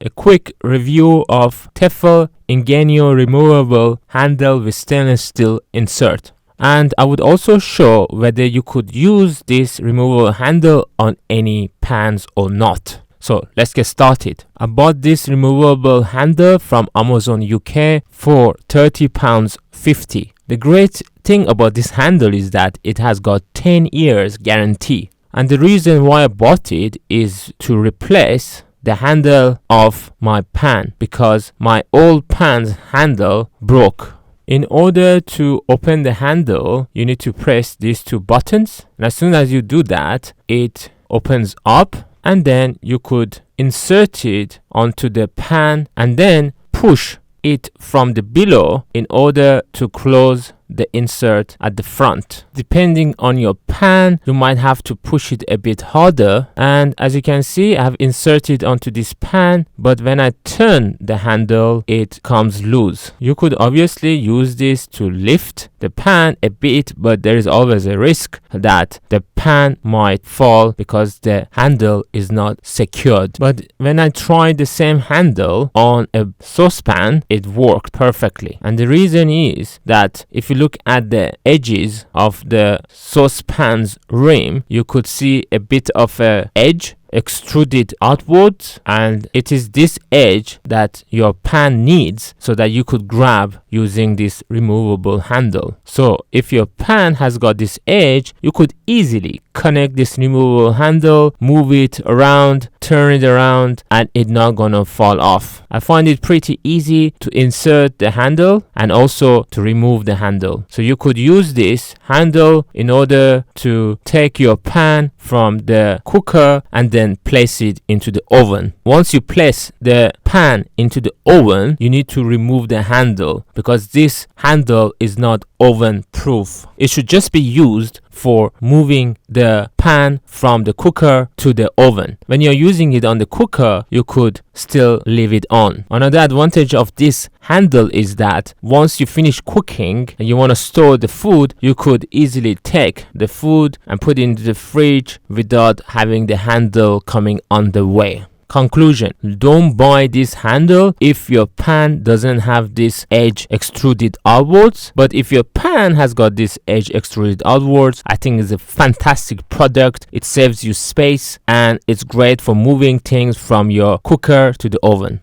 A quick review of Tefal Ingenio removable handle with stainless steel insert. And I would also show whether you could use this removable handle on any pans or not. So let's get started. I bought this removable handle from Amazon UK for £30.50. The great thing about this handle is that it has got 10 years guarantee. And the reason why I bought it is to replace the handle of my pan because my old pan's handle broke. In order to open the handle, you need to press these two buttons. And as soon as you do that, it opens up and then you could insert it onto the pan and then push it from the below in order to close the insert at the front. Depending on your pan, you might have to push it a bit harder. And as you can see, I have inserted onto this pan, but when I turn the handle, it comes loose. You could obviously use this to lift the pan a bit, but there is always a risk that the pan might fall because the handle is not secured. But when I tried the same handle on a saucepan, it worked perfectly. And the reason is that if you look at the edges of the saucepan's rim, you could see a bit of a edge extruded outwards, and it is this edge that your pan needs so that you could grab using this removable handle. So if your pan has got this edge, you could easily connect this removable handle, move it around, turn it around, and it's not gonna fall off. I find it pretty easy to insert the handle and also to remove the handle. So you could use this handle in order to take your pan from the cooker and then place it into the oven. Once you place the pan into the oven, you need to remove the handle because this handle is not oven proof. It should just be used for moving the pan from the cooker to the oven. When you're using it on the cooker, you could still leave it on. Another advantage of this handle is that once you finish cooking and you want to store the food, you could easily take the food and put it into the fridge without having the handle coming on the way. Conclusion: don't buy this handle if your pan doesn't have this edge extruded outwards. But if your pan has got this edge extruded outwards, I think it's a fantastic product. It saves you space and it's great for moving things from your cooker to the oven.